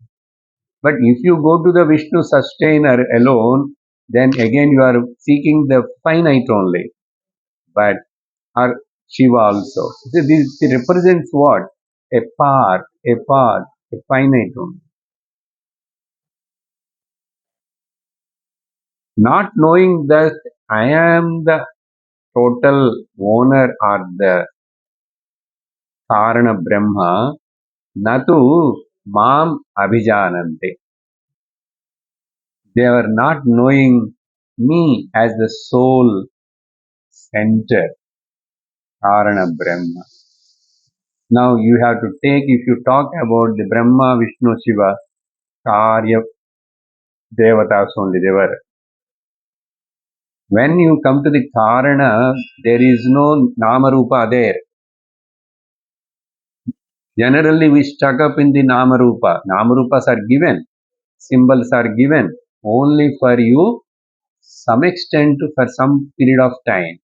But if you go to the Vishnu sustainer alone, then again you are seeking the finite only. But or Shiva also. This represents what? A part, a finite only. Not knowing that I am the total owner or the Karana Brahma, natu mam abhijanante. They are not knowing me as the soul center, Karana Brahma. Now you have to take, if you talk about the Brahma, Vishnu, Shiva, Karya Devatas only, they were. When you come to the Karana, there is no Namarupa there. Generally, we stuck up in the Namarupa. Namarupas are given, symbols are given only for you, some extent for some period of time.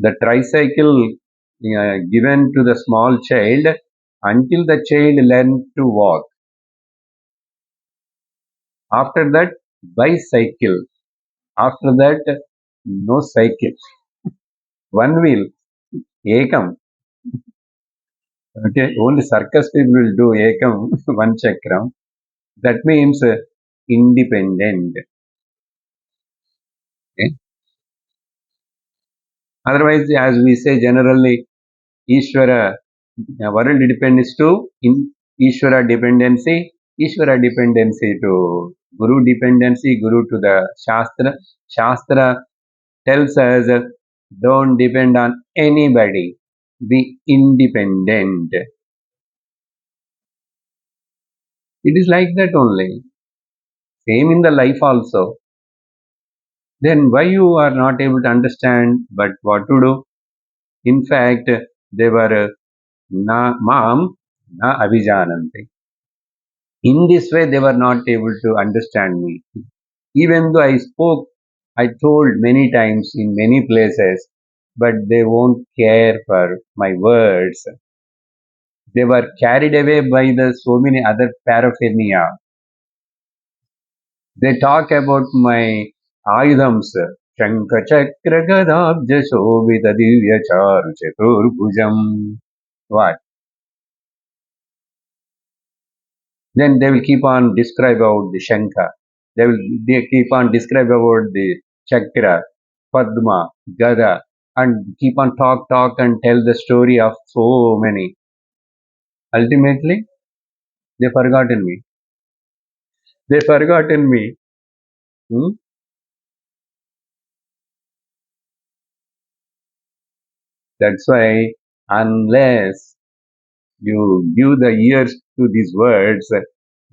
The tricycle given to the small child until the child learns to walk. After that, bicycle. After that, no cycle. One wheel, ekam. Okay, only circus people will do ekam, one chakram. That means independent. Okay? Otherwise, as we say generally, Ishvara, world depends to in Ishvara dependency, Ishvara dependency to Guru dependency, Guru to the Shastra. Shastra tells us don't depend on anybody, be independent. It is like that only. Same in the life also. Then why you are not able to understand but what to do? In fact, they were na mam na abhijanante. In this way, they were not able to understand me. Even though I spoke, I told many times in many places, but they won't care for my words. They were carried away by the so many other paraphernalia. They talk about my ayudams. Shankha Chakra Gadabja Shobhita Divya Charu Chaturbhujam. What? Then they will keep on describe about the Shankha. They keep on describe about the Chakra, Padma, Gada, and keep on talk and tell the story of so many. Ultimately, they forgotten me. They forgotten me. Hmm? That's why, unless you give the ears to these words,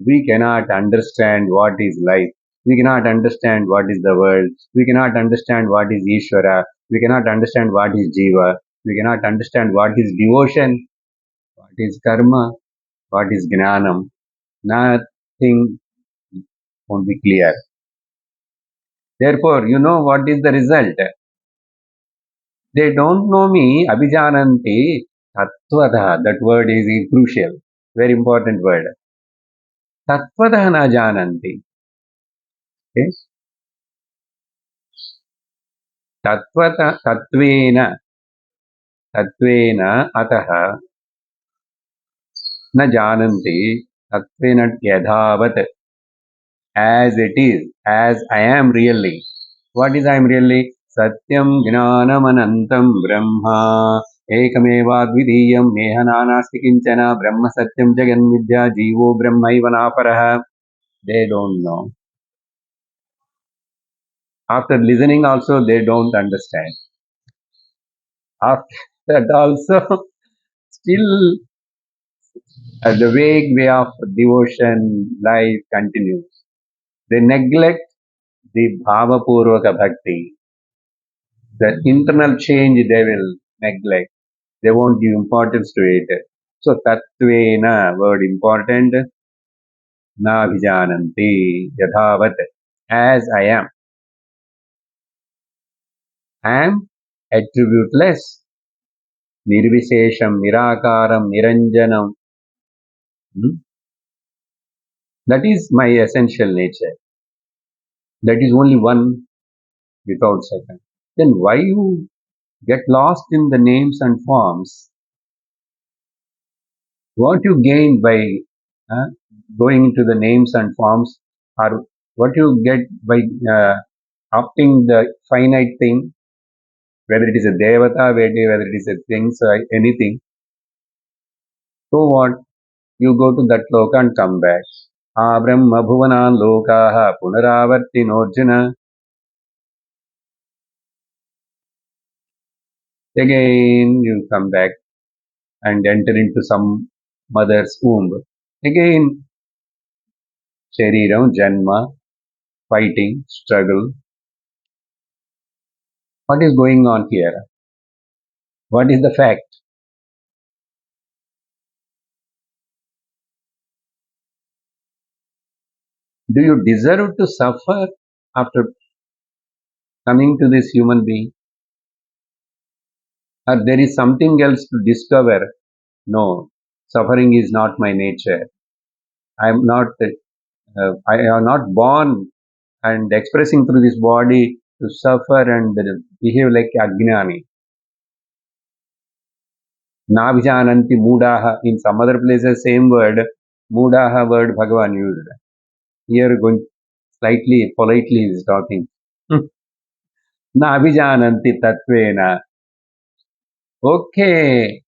we cannot understand what is life. We cannot understand what is the world. We cannot understand what is Ishvara. We cannot understand what is Jiva. We cannot understand what is devotion, what is karma, what is gnanam. Nothing won't be clear. Therefore, you know what is the result? They don't know me, abhijananti tattvada. That word is crucial, very important word. Tattvada na jananti. Okay? Tattvata, tatvena ataha na jananti tatvena yadhavat, as it is, as I am really. What is I am really? Satyam gnanam anantam brahma ekmevadvidiyam nehananasti kinchana brahma satyam jagan vidya jivo brahmaiva naparaha. They don't know. After listening also, they don't understand. After that also, still the vague way of devotion life continues. They neglect the bhava-purvaka bhakti. The internal change they will neglect. They won't give importance to it. So, tattvena, word important, na abhijananti, yadhavat, as I am. I am attributeless, nirvishesham, nirakaram, niranjanam. Hmm? That is my essential nature. That is only one without second. Then why you get lost in the names and forms? What you gain by uh, going into the names and forms, or what you get by opting the finite thing, whether it is a devata, whether it is a things, anything. So what? You go to that loka and come back. Brahma bhuvanan lokaha punaravartinorjuna. Again you come back and enter into some mother's womb. Again, shariram, janma, fighting, struggle. What is going on here? What is the fact? Do you deserve to suffer after coming to this human being? Or there is something else to discover? No, suffering is not my nature. I am not born and expressing through this body to suffer and behave like Ajnani. Nabhijananti mudaha. In some other places, same word, mudaha word Bhagavan used. Here, going slightly politely, is talking. Nabhijananti tatvena. Okay,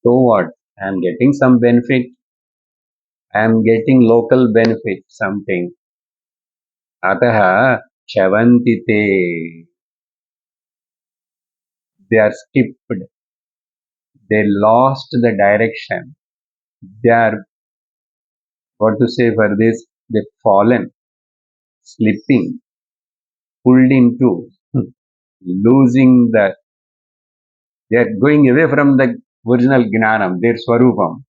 so what? I am getting some benefit. I am getting local benefit, something. Ataha chavanti te. They are skipped. They lost the direction. They are, what to say for this? They've fallen, slipping, pulled into, losing the, they are going away from the original gnanam, their swarupam.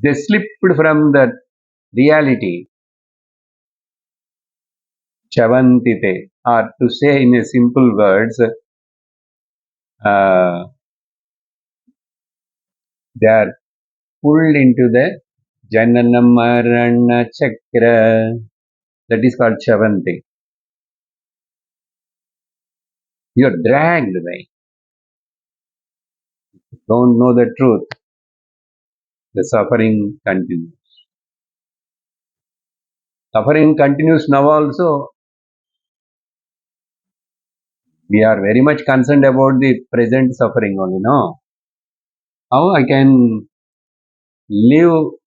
They slipped from the reality, chavantite, or to say in a simple words, they are pulled into the janana marana chakra. That is called chavanti. You are dragged by. Don't know the truth. The suffering continues. Suffering continues now also. We are very much concerned about the present suffering only, no? How I can live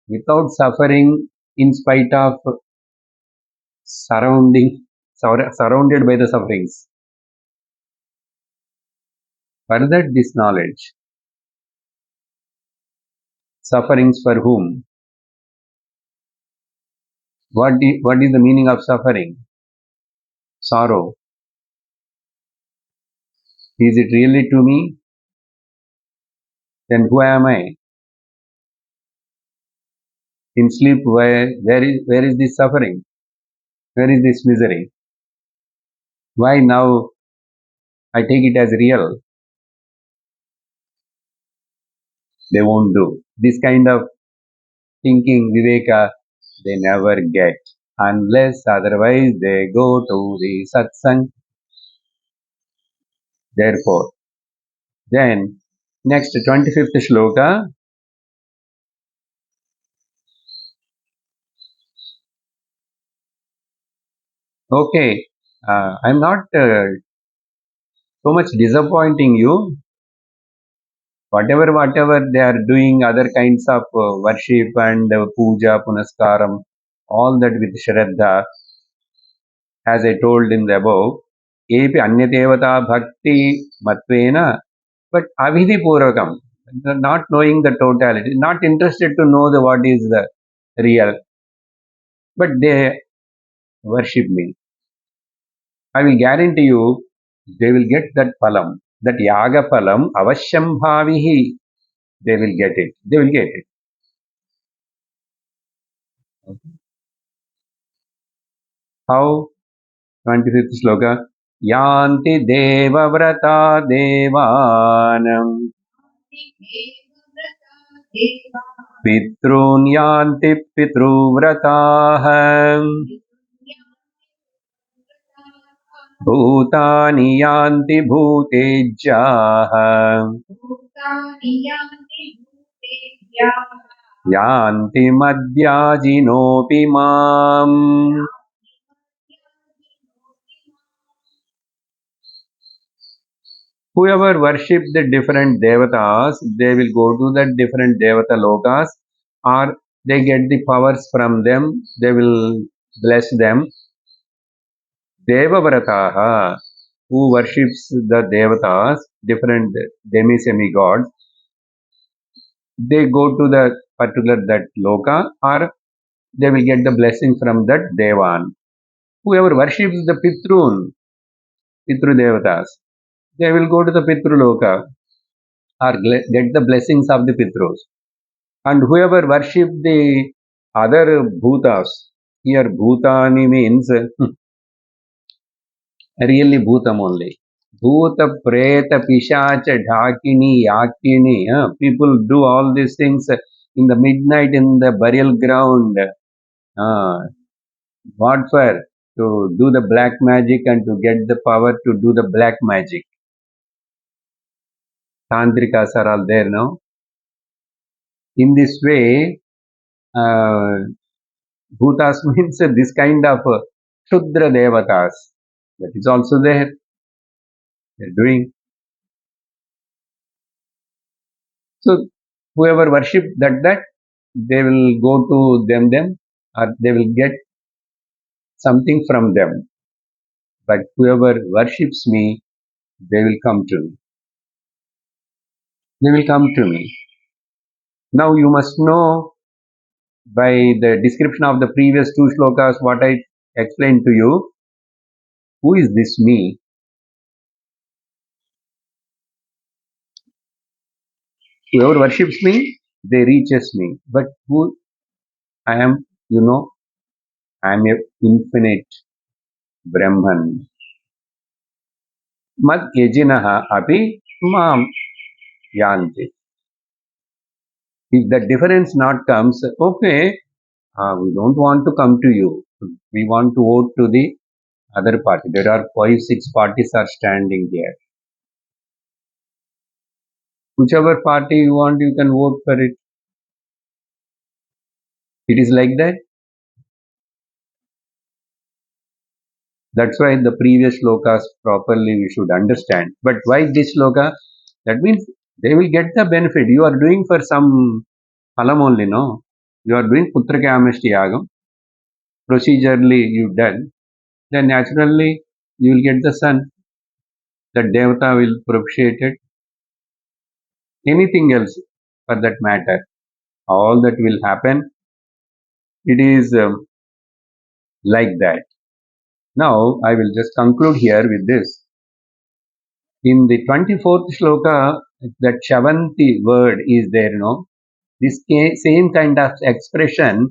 without suffering in spite of surrounded by the sufferings. Further, this knowledge, sufferings for whom? What is the meaning of suffering? Sorrow. Is it really to me? Then who am I? In sleep, where is this suffering? Where is this misery? Why now I take it as real? They won't do. This kind of thinking, Viveka, they never get. Unless otherwise they go to the satsang. Therefore, then next 25th shloka. Okay, I'm not so much disappointing you. Whatever they are doing, other kinds of worship and puja, punaskaram, all that with Shraddha, as I told in the above, epi anyadevata bhakti matvena, but avidhi purvakam, not knowing the totality, not interested to know the what is the real, but they worship me. I will guarantee you, they will get that phalam, that yaga phalam, avashyam bhavihi, they will get it. They will get it. How? 25th shloka. Yanti devavrata devanam pitrun yanti pitruvrataha bhutani yanti bhutejyaha yanti madhyajinopi mam. Whoever worship the different devatas, they will go to the different devata lokas, or they get the powers from them, they will bless them. Devavrataha, who worships the devatas, different demi-semi-gods, they go to the particular that loka, or they will get the blessing from that devan. Whoever worships the pitrun, pitru devatas, they will go to the pitru loka, or get the blessings of the pitrus. And whoever worship the other bhutas, here bhutani means really bhutam only. Bhuta, preta, pishacha, dhakini, yakini. People do all these things in the midnight in the burial ground. Uh, what for? To do the black magic and to get the power to do the black magic. Tantrikas are all there now. In this way, uh, bhutas means this kind of Shudra Devatas. That is also there. They are doing. So whoever worship that, they will go to them, or they will get something from them. But whoever worships me, they will come to me. They will come to me. Now you must know by the description of the previous two shlokas what I explained to you. Who is this me? Whoever worships me, they reaches me. But who I am, I am a infinite Brahman. Mad yajinaha api mam yanti. If the difference not comes, okay, we don't want to come to you. We want to vote to the other party. There are 5, 6 parties are standing there. Whichever party you want, you can vote for it. It is like that. That's why the previous slokas properly we should understand. But why this sloka? That means they will get the benefit. You are doing for some phalam only, no? You are doing putraka amnesty yagam. Procedurally you done. Then naturally you will get the son. The devata will propitiate it. Anything else for that matter. All that will happen. It is like that. Now I will just conclude here with this. In the 24th shloka, that Shavanti word is there, no? This same kind of expression,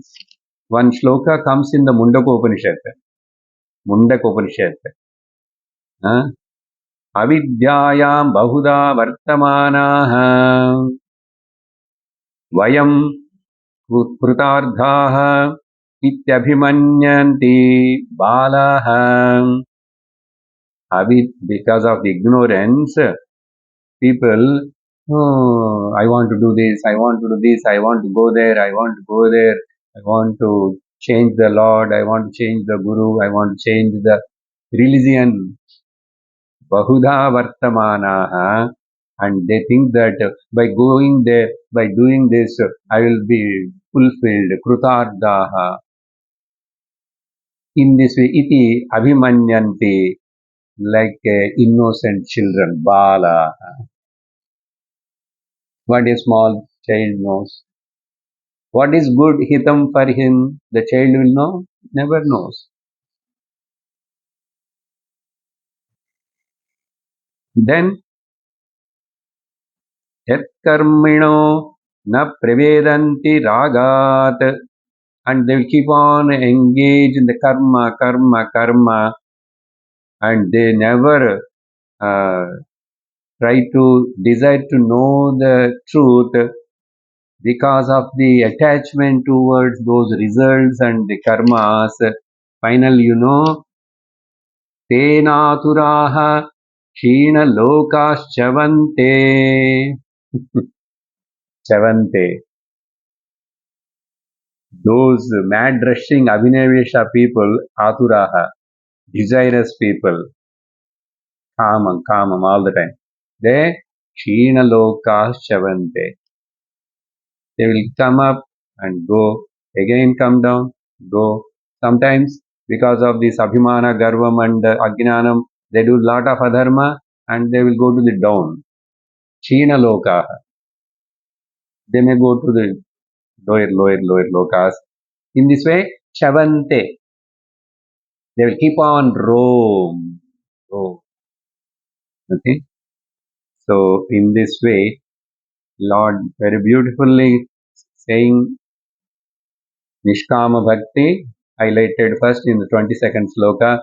one shloka comes in the Mundaka Upanishad. Mundaka Upanishad. Avidyayam bahuda vartamanaha vayam krutardhaha ityabhimanyanti balaha. Because of ignorance, people, oh, I want to do this, I want to do this, I want to go there, I want to go there, I want to change the Lord, I want to change the Guru, I want to change the religion. Bahudha vartamanaha. And they think that by going there, by doing this, I will be fulfilled. Krutardaha. In this way, iti abhimanyanti, like innocent children, bala. What a small child knows. What is good hitam for him, the child will know, never knows. Then, yat karmino na pravedanti ragat, and they will keep on engaged in the karma, and they never uh, try to desire to know the truth because of the attachment towards those results and the karmas. Finally, Tenaturaha Shina Lokas Chavante. Chavante. Those mad rushing Abhinavesha people, Aturaha, desirous people, kamam all the time. They Shina Lokas Chavante. They will come up and go, again come down, go. Sometimes because of this Abhimana, Garvam and Ajnanam, they do lot of adharma and they will go to the down. China Loka. They may go to the lower lokas. In this way, Chavante. They will keep on roam. Oh, okay. So in this way, Lord very beautifully saying Nishkama Bhakti, highlighted first in the 22nd sloka.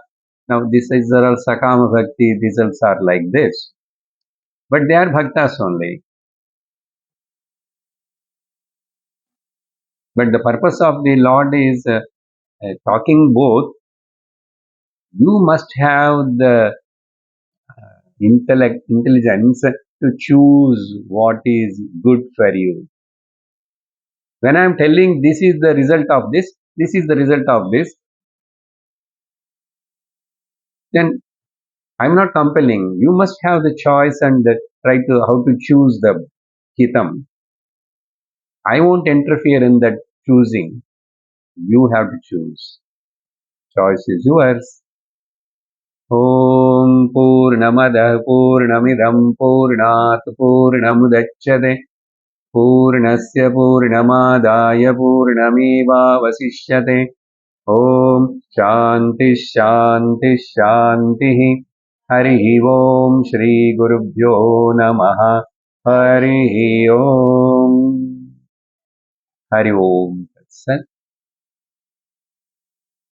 Now this is all Sakama Bhakti results are like this. But they are bhaktas only. But the purpose of the Lord is talking both. You must have the intelligence to choose what is good for you. When I am telling this is the result of this is the result of this, then I am not compelling. You must have the choice and try to how to choose the hitam. I won't interfere in that choosing. You have to choose. Choice is yours. Om Purnamada Purnamidam Purnat Purnamudachyate Purnasya Purnamadaya Purnameva Vasishyate. Om Shanti Shanti Shanti. Hari Om Shri Gurubhyo Namaha. Hari Om. Hari Om. Sat.